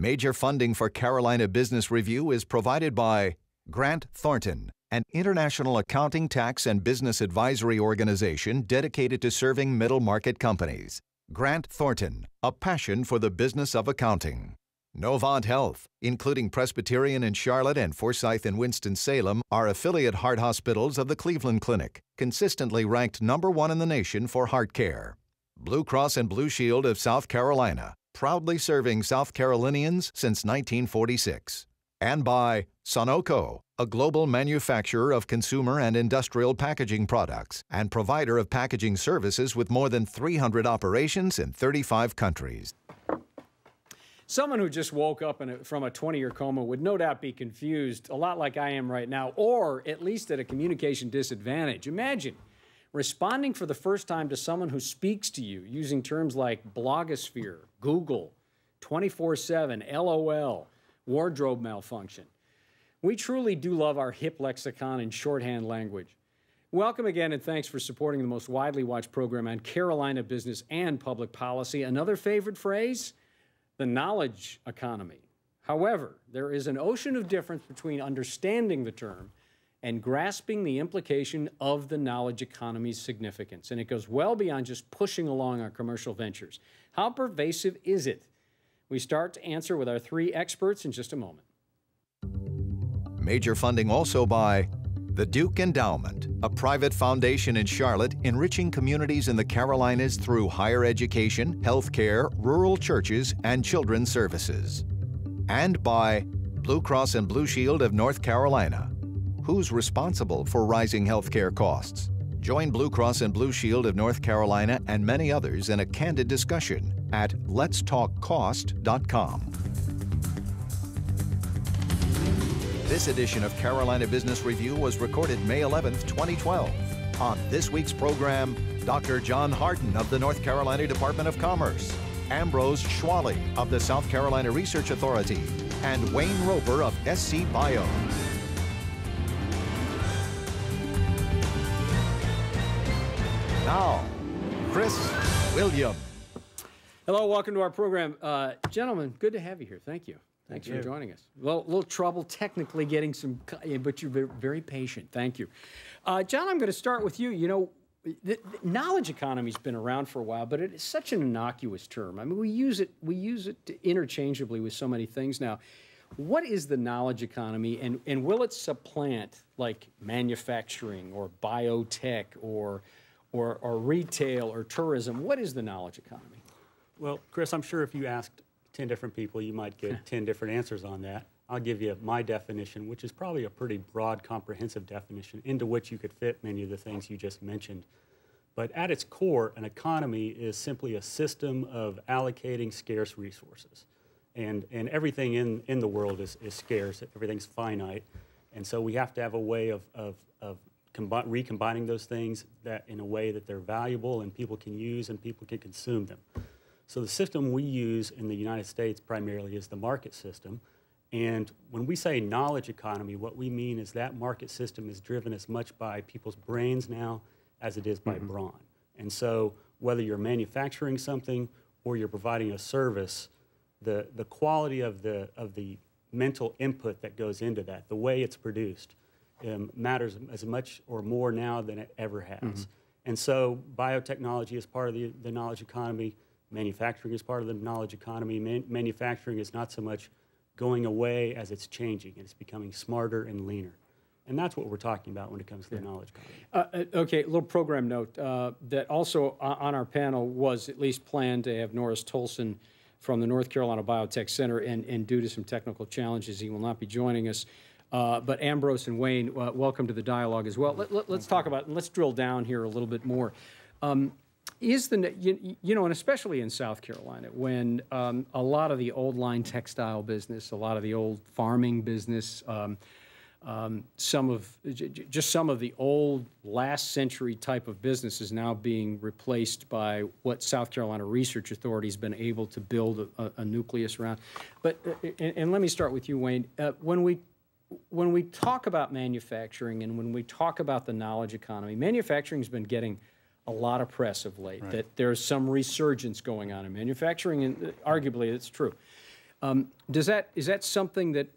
Major funding for Carolina Business Review is provided by Grant Thornton, an international accounting, tax, and business advisory organization dedicated to serving middle-market companies. Grant Thornton, a passion for the business of accounting. Novant Health, including Presbyterian in Charlotte and Forsyth in Winston-Salem, are affiliate heart hospitals of the Cleveland Clinic, consistently ranked #1 in the nation for heart care. Blue Cross and Blue Shield of South Carolina, proudly serving South Carolinians since 1946. And by Sonoco, a global manufacturer of consumer and industrial packaging products and provider of packaging services with more than 300 operations in 35 countries. Someone who just woke up from a 20-year coma would no doubt be confused, a lot like I am right now, or at least at a communication disadvantage. Imagine responding for the first time to someone who speaks to you using terms like blogosphere, Google, 24/7, LOL, wardrobe malfunction. We truly do love our hip lexicon and shorthand language. Welcome again, and thanks for supporting the most widely watched program on Carolina business and public policy. Another favorite phrase? The knowledge economy. However, there is an ocean of difference between understanding the term and grasping the implication of the knowledge economy's significance. And it goes well beyond just pushing along our commercial ventures. How pervasive is it? We start to answer with our 3 experts in just a moment. Major funding also by the Duke Endowment, a private foundation in Charlotte enriching communities in the Carolinas through higher education, healthcare, rural churches, and children's services. And by Blue Cross and Blue Shield of North Carolina. Who's responsible for rising healthcare costs? Join Blue Cross and Blue Shield of North Carolina and many others in a candid discussion at letstalkcost.com. This edition of Carolina Business Review was recorded May 11th, 2012. On this week's program, Dr. John Hardin of the North Carolina Department of Commerce, Ambrose Schwally of the South Carolina Research Authority, and Wayne Roper of SC Bio. Now, Chris William. Hello, welcome to our program. Gentlemen, good to have you here. Thank you. Thanks for joining us. Well, a little trouble technically getting some, but you're very patient. Thank you. John, I'm going to start with you. You know, the knowledge economy's been around for a while, but it is such an innocuous term. I mean, we use it interchangeably with so many things now. What is the knowledge economy, and will it supplant like manufacturing or biotech or retail or tourism? What is the knowledge economy? Well, Chris, I'm sure if you asked 10 different people, you might get 10 different answers on that. I'll give you my definition, which is probably a pretty broad, comprehensive definition into which you could fit many of the things you just mentioned. But at its core, an economy is simply a system of allocating scarce resources. And everything in the world is scarce. Everything's finite. And so we have to have a way of recombining those things that in a way that they're valuable and people can use and people can consume them. So the system we use in the United States primarily is the market system. And when we say knowledge economy, what we mean is that market system is driven as much by people's brains now as it is by brawn. And so whether you're manufacturing something or you're providing a service, the quality of the mental input that goes into that, the way it's produced, matters as much or more now than it ever has. And so biotechnology is part of the knowledge economy. Manufacturing is part of the knowledge economy. Manufacturing is not so much going away as it's changing. It's becoming smarter and leaner. And that's what we're talking about when it comes to the knowledge economy. Okay, a little program note. That also on our panel was at least planned to have Norris Tolson from the North Carolina Biotech Center, and due to some technical challenges, he will not be joining us. But Ambrose and Wayne, welcome to the dialogue as well. Let's talk about, and let's drill down here a little bit more. You know, and especially in South Carolina, when a lot of the old line textile business, a lot of the old farming business, some of the old last century type of business is now being replaced by what South Carolina Research Authority has been able to build a nucleus around. But and let me start with you, Wayne. When we talk about manufacturing and when we talk about the knowledge economy, manufacturing has been getting a lot of press of late, right, that there's some resurgence going on in manufacturing, and arguably it's true. Is that something that,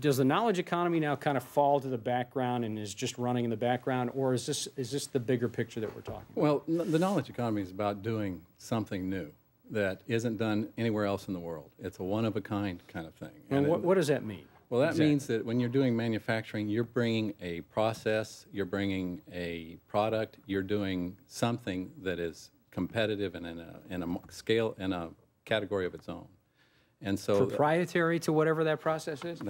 does the knowledge economy now kind of fall to the background and is just running in the background, or is this the bigger picture that we're talking about? Well, the knowledge economy is about doing something new that isn't done anywhere else in the world. It's a one-of-a-kind kind of thing. And what does that mean? Well, that means that when you're doing manufacturing, you're bringing a process, you're bringing a product, you're doing something that is competitive and in a scale, in a category of its own. And so proprietary to whatever that process is?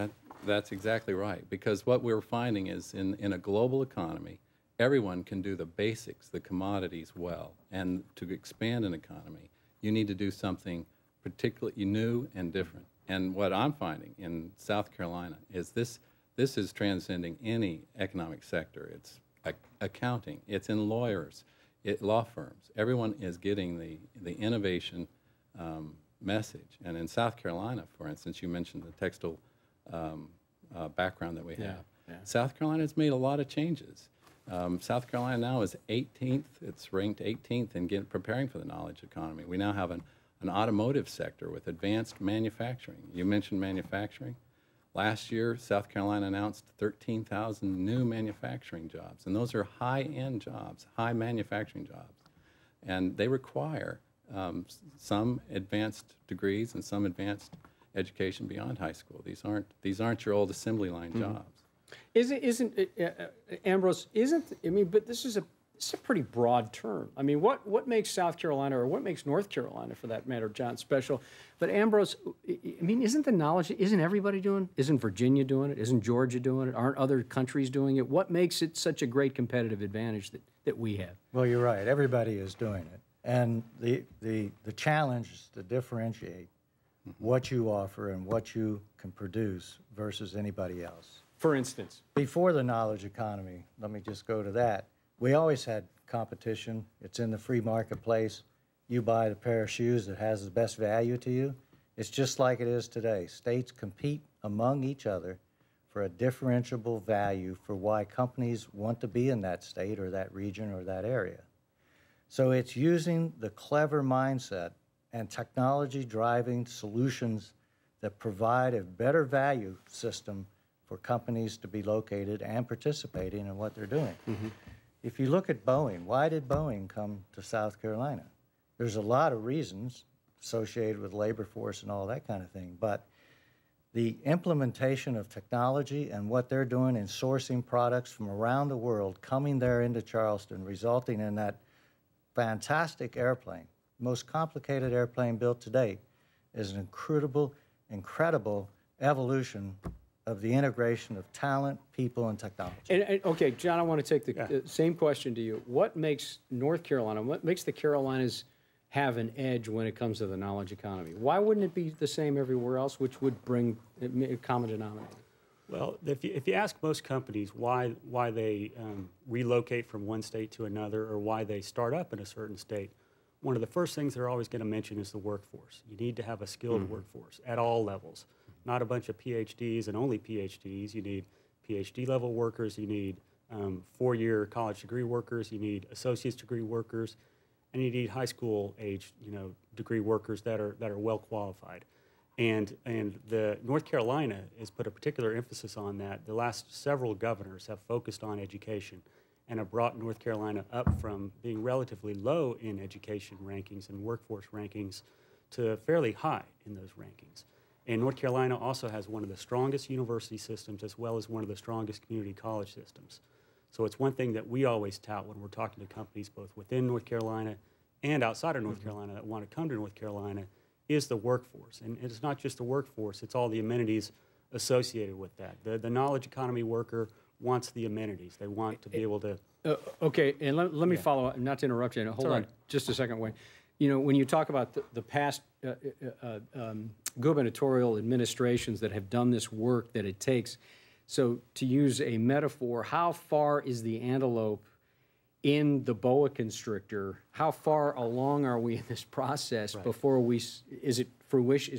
That's exactly right, because what we're finding is in a global economy, everyone can do the basics, the commodities well. And to expand an economy, you need to do something particularly new and different. And what I'm finding in South Carolina is this is transcending any economic sector. It's accounting, it's in lawyers, law firms. Everyone is getting the innovation message. And in South Carolina, for instance, you mentioned the textile background that we have. Yeah. South Carolina has made a lot of changes. South Carolina now is 18th. It's ranked 18th in preparing for the knowledge economy. We now have an automotive sector with advanced manufacturing. You mentioned manufacturing. Last year, South Carolina announced 13,000 new manufacturing jobs, and those are high-end jobs, high manufacturing jobs. And they require some advanced degrees and some advanced education beyond high school. These aren't your old assembly line jobs. Ambrose, but this is a pretty broad term. I mean, what makes South Carolina, or what makes North Carolina, for that matter, John, special? But Ambrose, I mean, isn't everybody doing it? Isn't Virginia doing it? Isn't Georgia doing it? Aren't other countries doing it? What makes it such a great competitive advantage that we have? Well, you're right. Everybody is doing it. And the challenge is to differentiate what you offer and what you can produce versus anybody else. For instance? Before the knowledge economy, let me just go to that. We always had competition. It's in the free marketplace. You buy the pair of shoes that has the best value to you. It's just like it is today. States compete among each other for a differentiable value for why companies want to be in that state or that region or that area. So it's using the clever mindset and technology driving solutions that provide a better value system for companies to be located and participating in what they're doing. Mm-hmm. If you look at Boeing, why did Boeing come to South Carolina? There's a lot of reasons associated with labor force and all that kind of thing, but the implementation of technology and what they're doing in sourcing products from around the world, coming there into Charleston, resulting in that fantastic airplane, most complicated airplane built to date, is an incredible evolution of the integration of talent, people, and technology. And okay, John, I want to take the same question to you. What makes North Carolina, what makes the Carolinas have an edge when it comes to the knowledge economy? Why wouldn't it be the same everywhere else, which would bring a common denominator? Well, if you ask most companies why they relocate from one state to another or why they start up in a certain state, one of the first things they're always going to mention is the workforce. You need to have a skilled workforce at all levels, not a bunch of PhDs and only PhDs. You need PhD level workers, you need 4-year college degree workers, you need associate's degree workers, and you need high school age degree workers that are well qualified. And the North Carolina has put a particular emphasis on that. The last several governors have focused on education and have brought North Carolina up from being relatively low in education rankings and workforce rankings to fairly high in those rankings. And North Carolina also has one of the strongest university systems as well as one of the strongest community college systems. So it's one thing that we always tout when we're talking to companies both within North Carolina and outside of North Carolina that want to come to North Carolina is the workforce. And it's not just the workforce, it's all the amenities associated with that. The knowledge economy worker wants the amenities. They want to be able to... Okay, and let me follow up, not to interrupt you, hold on just a second, Wayne. You know, when you talk about the past gubernatorial administrations that have done this work that it takes, so to use a metaphor, how far is the antelope in the boa constrictor, how far along are we in this process before we, is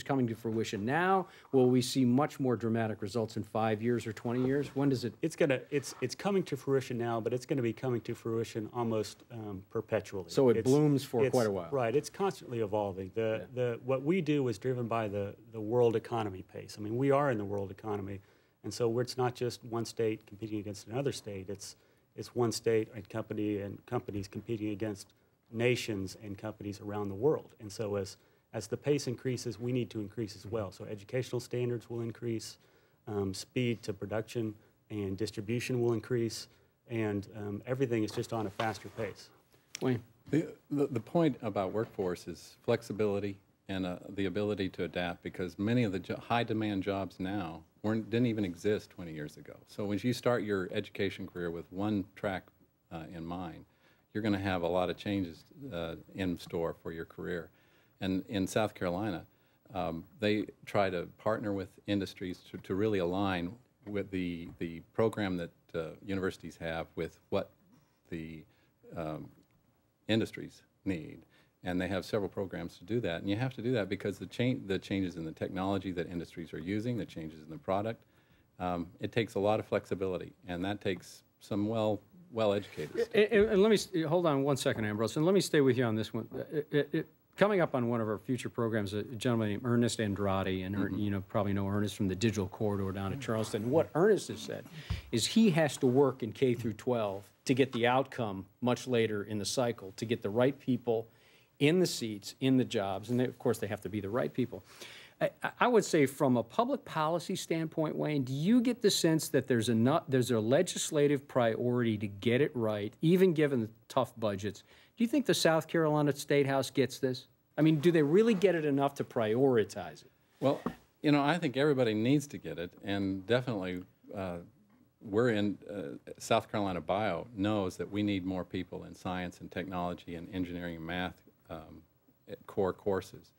coming to fruition now? Will we see much more dramatic results in 5 years or 20 years? When does it? It's coming to fruition now, but it's going to be coming to fruition almost perpetually. So it blooms for quite a while. Right, it's constantly evolving. What we do is driven by the world economy pace. I mean, we are in the world economy, and so it's not just one state competing against another state. It's one state and companies competing against nations and companies around the world. And so as the pace increases, we need to increase as well. So educational standards will increase, speed to production and distribution will increase, and everything is just on a faster pace. Wayne? The point about workforce is flexibility and the ability to adapt, because many of the high-demand jobs now didn't even exist 20 years ago. So when you start your education career with one track in mind, you're going to have a lot of changes in store for your career. And in South Carolina, they try to partner with industries to really align with the program that universities have with what the industries need. And they have several programs to do that. And you have to do that because the changes in the technology that industries are using, the changes in the product, it takes a lot of flexibility, and that takes some well-educated staff. And let me, hold on one second, Ambrose, and let me stay with you on this one. Coming up on one of our future programs, a gentleman named Ernest Andrade, and you probably know Ernest from the Digital Corridor down at Charleston. And what Ernest has said is he has to work in K through 12 to get the outcome much later in the cycle, to get the right people in the seats, in the jobs, and of course they have to be the right people. I would say from a public policy standpoint, Wayne, do you get the sense that there's a legislative priority to get it right, even given the tough budgets? Do you think the South Carolina State House gets this? I mean, do they really get it enough to prioritize it? Well, you know, I think everybody needs to get it, and definitely we're in South Carolina Bio knows that we need more people in science and technology and engineering and math core courses.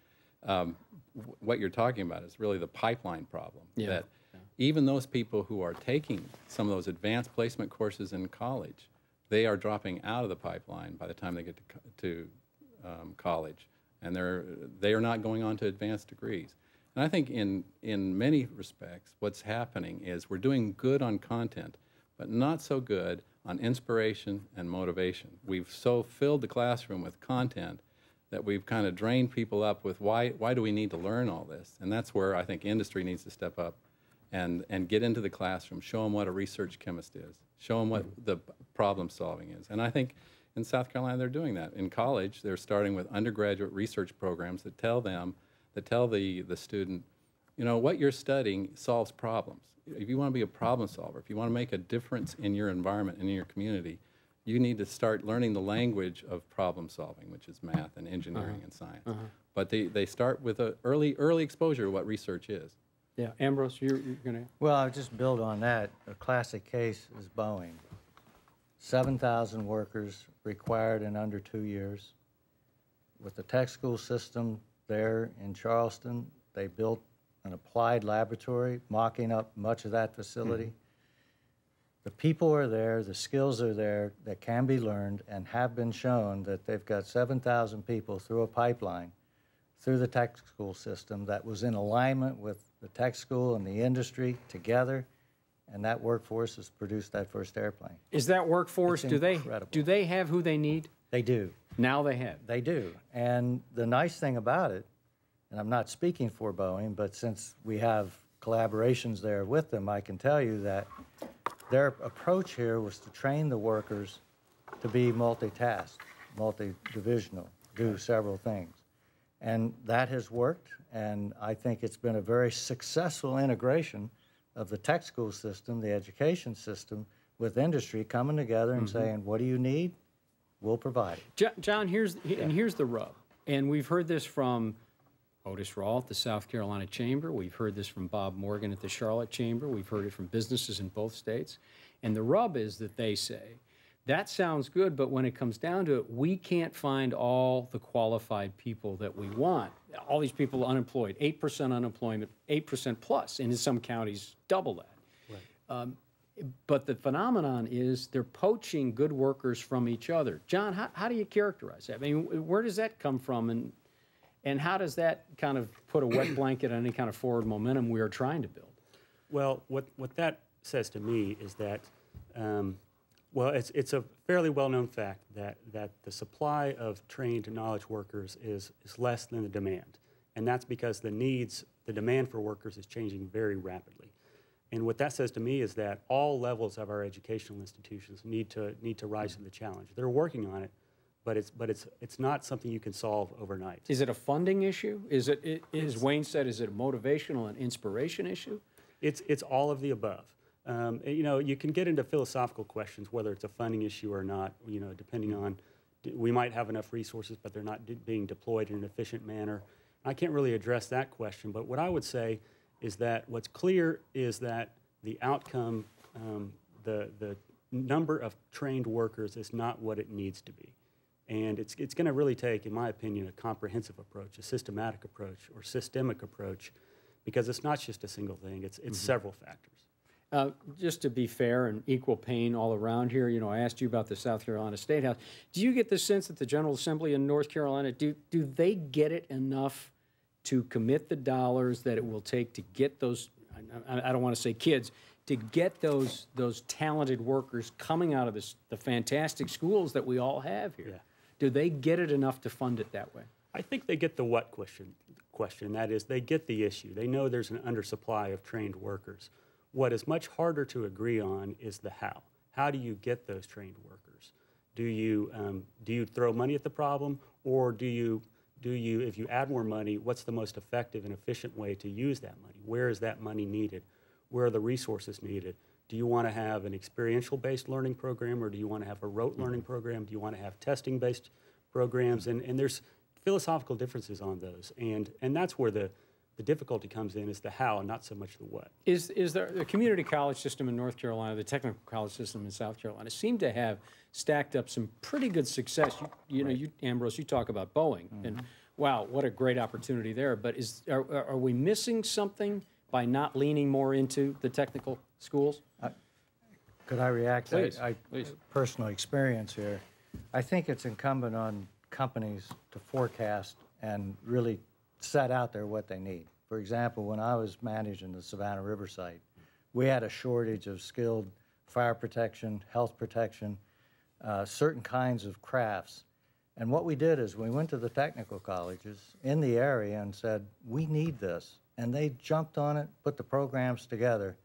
What you're talking about is really the pipeline problem. That even those people who are taking some of those advanced placement courses in college, they are dropping out of the pipeline by the time they get to college, and they are not going on to advanced degrees. And I think in many respects, what's happening is we're doing good on content, but not so good on inspiration and motivation. We've so filled the classroom with content that we've kind of drained people up with why do we need to learn all this? And that's where I think industry needs to step up and get into the classroom, show them what a research chemist is, show them what the problem solving is. And I think in South Carolina they're doing that. In college, they're starting with undergraduate research programs that tell the student, you know, what you're studying solves problems. If you want to be a problem solver, if you want to make a difference in your environment and in your community, you need to start learning the language of problem solving, which is math and engineering and science. But they start with an early exposure to what research is. Yeah, Ambrose, you're going to... Well, I'll just build on that. A classic case is Boeing. 7,000 workers required in under 2 years. With the tech school system there in Charleston, they built an applied laboratory, mocking up much of that facility. The people are there, the skills are there that can be learned and have been shown that they've got 7,000 people through a pipeline, through the tech school system that was in alignment with the tech school and the industry together, and that workforce has produced that first airplane. Is that workforce, do they have who they need? They do. Now they have. They do. And the nice thing about it, and I'm not speaking for Boeing, but since we have collaborations there with them, I can tell you that their approach here was to train the workers to be multitask, multi-divisional, do several things. And that has worked, and I think it's been a very successful integration of the tech school system, the education system, with industry coming together and saying, what do you need? We'll provide it. John, here's the rub. And we've heard this from Otis Rawl at the South Carolina Chamber. We've heard this from Bob Morgan at the Charlotte Chamber. We've heard it from businesses in both states. And the rub is that they say, that sounds good, but when it comes down to it, we can't find all the qualified people that we want. All these people unemployed, 8% unemployment, 8% plus, and in some counties, double that. Right. But the phenomenon is they're poaching good workers from each other. John, how do you characterize that? I mean, where does that come from, and how does that kind of put a wet blanket on any kind of forward momentum we are trying to build? Well, what that says to me is that, well, it's a fairly well-known fact that the supply of trained knowledge workers is less than the demand. And that's because the demand for workers is changing very rapidly. And what that says to me is that all levels of our educational institutions need to rise to the challenge. They're working on it, but it's not something you can solve overnight. Is it a funding issue? Is it, as Wayne said, is it a motivational and inspiration issue? It's all of the above. You know, you can get into philosophical questions whether it's a funding issue or not. You know, depending on, we might have enough resources, but they're not being deployed in an efficient manner. I can't really address that question, but what I would say is that what's clear is that the outcome, the number of trained workers is not what it needs to be. And it's going to really take, in my opinion, a comprehensive approach, a systematic approach, or systemic approach, because it's not just a single thing, it's several factors. Just to be fair and equal pain all around here, you know, I asked you about the South Carolina State House. Do you get the sense that the General Assembly in North Carolina, do they get it enough to commit the dollars that it will take to get those, I don't want to say kids, to get those talented workers coming out of the fantastic schools that we all have here? Yeah. Do they get it enough to fund it that way? I think they get the what question. That is, they get the issue. They know there's an undersupply of trained workers. What is much harder to agree on is the how. How do you get those trained workers? Do you throw money at the problem, or do you, if you add more money, what's the most effective and efficient way to use that money? Where is that money needed? Where are the resources needed? Do you want to have an experiential-based learning program, or do you want to have a rote learning program? Do you want to have testing-based programs? And there's philosophical differences on those, and that's where the difficulty comes in, is the how, not so much the what. Is there the community college system in North Carolina, the technical college system in South Carolina, seem to have stacked up some pretty good success? You know, Ambrose, you talk about Boeing, and wow, what a great opportunity there. But are we missing something by not leaning more into the technical schools? Could I react? Please. Please. Personal experience here. I think it's incumbent on companies to forecast and really set out there what they need. For example, when I was managing the Savannah River site, we had a shortage of skilled fire protection, health protection, certain kinds of crafts. And what we did is we went to the technical colleges in the area and said, we need this. And they jumped on it, put the programs together.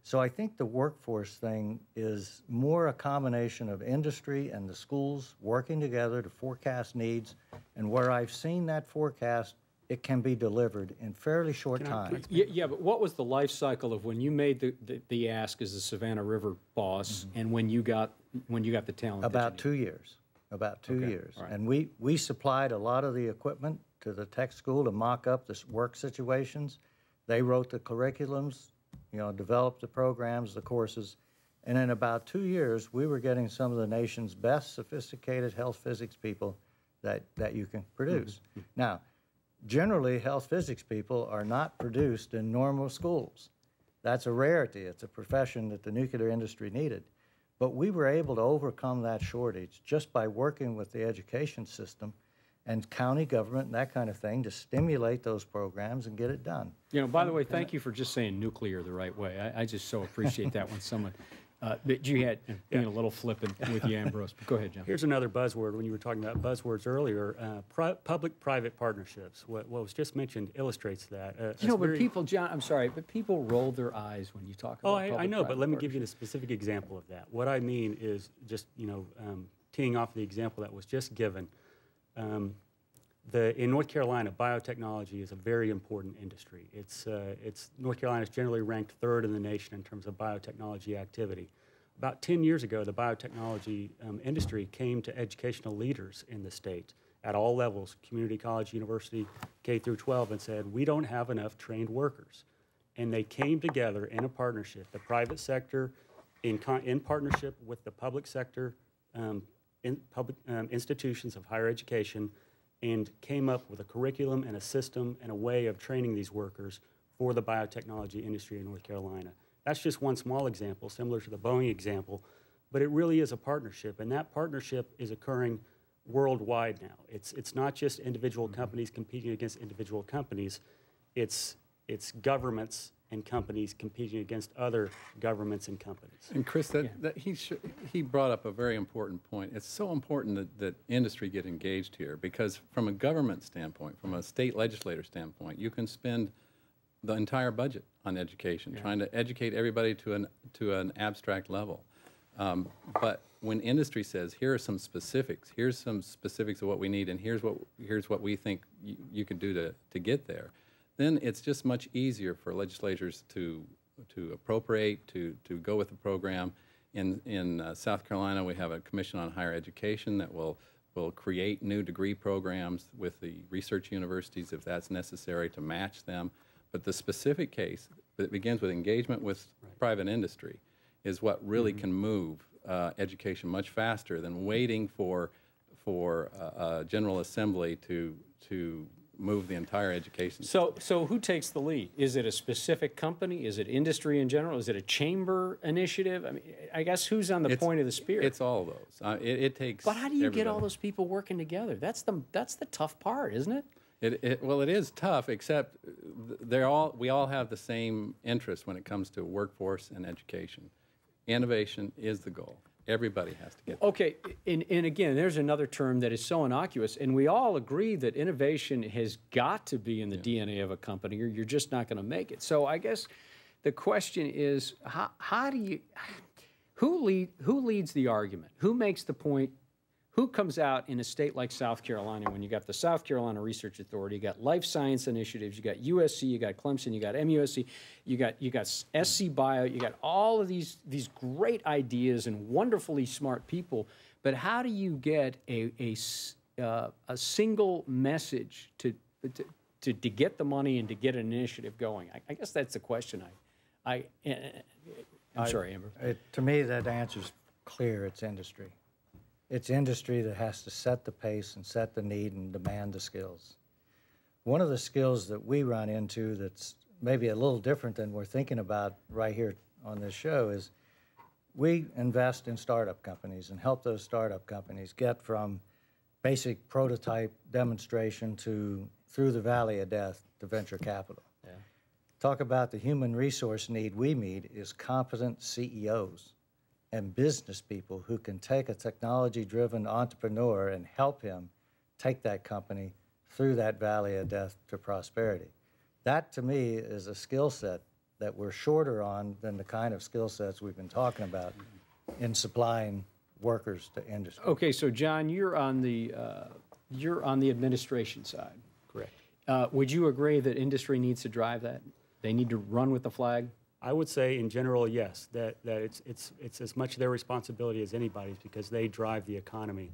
So I think the workforce thing is more a combination of industry and the schools working together to forecast needs. And where I've seen that forecast, it can be delivered in fairly short time. Yeah, but what was the life cycle of when you made the ask as the Savannah River boss, and when you got the talent? About 2 years. About 2 years. Right. And we supplied a lot of the equipment to the tech school to mock up the work situations. They wrote the curriculums, you know, developed the programs, the courses. And in about 2 years, we were getting some of the nation's best sophisticated health physics people that you can produce. Now, generally, health physics people are not produced in normal schools. That's a rarity. It's a profession that the nuclear industry needed. But we were able to overcome that shortage just by working with the education system and county government and that kind of thing to stimulate those programs and get it done. You know, by the way, thank you for just saying nuclear the right way. I just so appreciate that when someone, that you had, being a little flippant with you, Ambrose. But go ahead, John. Here's another buzzword. When you were talking about buzzwords earlier, public-private partnerships. What was just mentioned illustrates that. You know, but people, John, I'm sorry, but people roll their eyes when you talk about I know, but let me give you a specific example of that. What I mean is just, you know, teeing off the example that was just given. In North Carolina, biotechnology is a very important industry. North Carolina is generally ranked third in the nation in terms of biotechnology activity. About 10 years ago, the biotechnology industry came to educational leaders in the state at all levels, community college, university, K through 12, and said, we don't have enough trained workers. And they came together in a partnership, the private sector in partnership with the public sector, institutions of higher education, and came up with a curriculum and a system and a way of training these workers for the biotechnology industry in North Carolina. That's just one small example, similar to the Boeing example, but it really is a partnership, and that partnership is occurring worldwide now. It's not just individual companies competing against individual companies. It's governments and companies competing against other governments and companies. And Chris, he brought up a very important point. It's so important that industry get engaged here, because from a government standpoint, from a state legislator standpoint, you can spend the entire budget on education, trying to educate everybody to an abstract level. But when industry says, here are some specifics, here's some specifics of what we need, and here's what we think you can do to get there, then it's just much easier for legislators to appropriate, to go with the program. In South Carolina, we have a Commission on Higher Education that will create new degree programs with the research universities if that's necessary to match them. But the specific case that begins with engagement with private industry is what really can move education much faster than waiting for a General Assembly to move the entire education system. So who takes the lead? Is it a specific company? Is it industry in general? Is it a chamber initiative? I mean, I guess who's on the point of the spear? It's all those. It takes. But how do you get all those people working together? That's the tough part, isn't it? Well, it is tough, except we all have the same interest when it comes to workforce and education. Innovation is the goal. Everybody has to get there. Okay, and again, there's another term that is so innocuous, and we all agree that innovation has got to be in the DNA of a company, or you're just not going to make it. So I guess the question is, who leads the argument? Who makes the point? Who comes out in a state like South Carolina when you got the South Carolina Research Authority, you got life science initiatives, you got USC, you got Clemson, you got MUSC, you got SC Bio, you got all of these great ideas and wonderfully smart people, but how do you get a single message to get the money and to get an initiative going? I guess that's the question. I'm sorry, Amber. To me, that answer's clear. It's industry. It's industry that has to set the pace and set the need and demand the skills. One of the skills that we run into that's maybe a little different than we're thinking about right here on this show is we invest in startup companies and help those startup companies get from basic prototype demonstration through the valley of death to venture capital. Yeah. Talk about the human resource need we meet is competent CEOs and business people who can take a technology-driven entrepreneur and help him take that company through that valley of death to prosperity. That, to me, is a skill set that we're shorter on than the kind of skill sets we've been talking about in supplying workers to industry. Okay, so John, you're on the administration side. Correct. Would you agree that industry needs to drive that? They need to run with the flag? I would say, in general, yes, that it's as much their responsibility as anybody's because they drive the economy.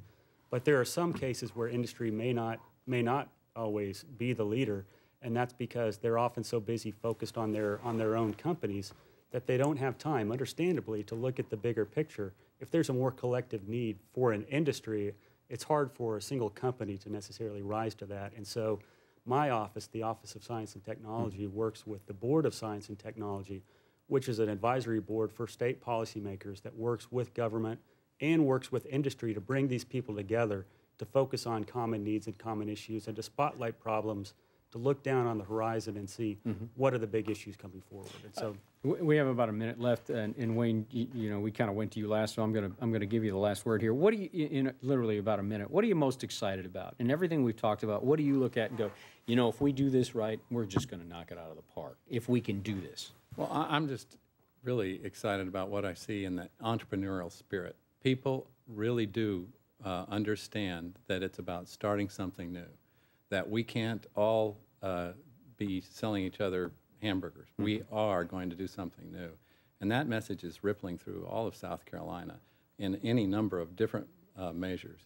But there are some cases where industry may not always be the leader, and that's because they're often so busy focused on their own companies that they don't have time, understandably, to look at the bigger picture. If there's a more collective need for an industry, it's hard for a single company to necessarily rise to that. And so my office, the Office of Science and Technology, works with the Board of Science and Technology, which is an advisory board for state policymakers that works with government and works with industry to bring these people together to focus on common needs and common issues and to spotlight problems, to look down on the horizon and see what are the big issues coming forward. And so we have about a minute left, and Wayne, we kind of went to you last, so I'm gonna give you the last word here. What do you, in literally about a minute, what are you most excited about? And everything we've talked about, what do you look at and go, if we do this right, we're just going to knock it out of the park, if we can do this? Well, I'm just really excited about what I see in the entrepreneurial spirit. People really do understand that it's about starting something new, that we can't all be selling each other hamburgers. We are going to do something new. And that message is rippling through all of South Carolina in any number of different measures.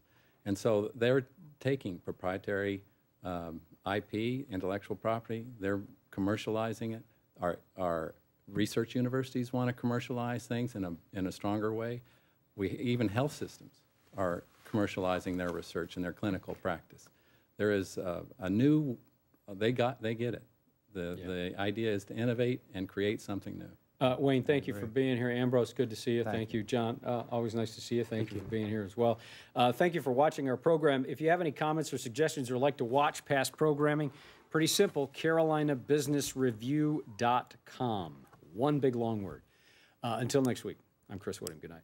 And so they're taking proprietary IP, intellectual property, they're commercializing it. Our research universities want to commercialize things in a stronger way. Even health systems are commercializing their research and their clinical practice. There is they get it. The idea is to innovate and create something new. Wayne, thank you for being here. Ambrose, good to see you. Thank you. John, always nice to see you. Thank you for being here as well. Thank you for watching our program. If you have any comments or suggestions or like to watch past programming, pretty simple, CarolinaBusinessReview.com. One big long word. Until next week, I'm Chris Woodham. Good night.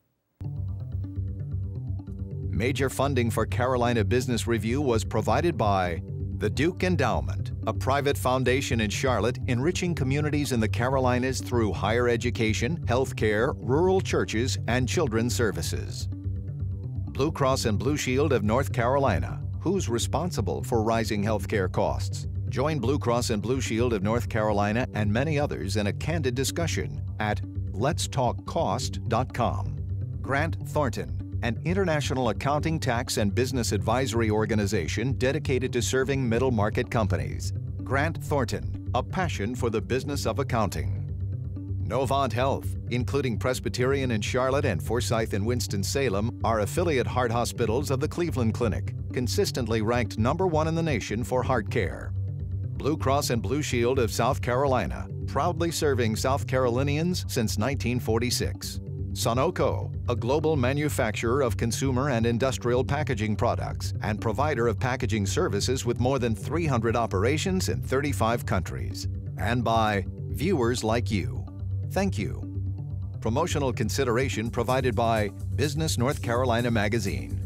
Major funding for Carolina Business Review was provided by the Duke Endowment, a private foundation in Charlotte enriching communities in the Carolinas through higher education, healthcare, rural churches, and children's services. Blue Cross and Blue Shield of North Carolina. Who's responsible for rising healthcare costs? Join Blue Cross and Blue Shield of North Carolina and many others in a candid discussion at letstalkcost.com. Grant Thornton, an international accounting, tax, and business advisory organization dedicated to serving middle-market companies. Grant Thornton, a passion for the business of accounting. Novant Health, including Presbyterian in Charlotte and Forsyth in Winston-Salem, are affiliate heart hospitals of the Cleveland Clinic, consistently ranked #1 in the nation for heart care. Blue Cross and Blue Shield of South Carolina, proudly serving South Carolinians since 1946. Sunoco, a global manufacturer of consumer and industrial packaging products and provider of packaging services with more than 300 operations in 35 countries. And by viewers like you. Thank you. Promotional consideration provided by Business North Carolina Magazine.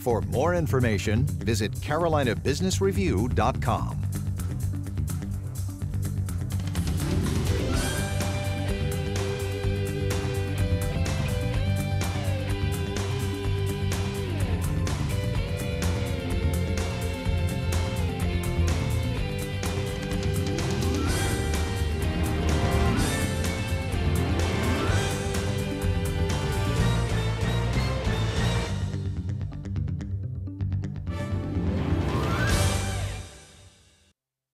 For more information, visit CarolinaBusinessReview.com.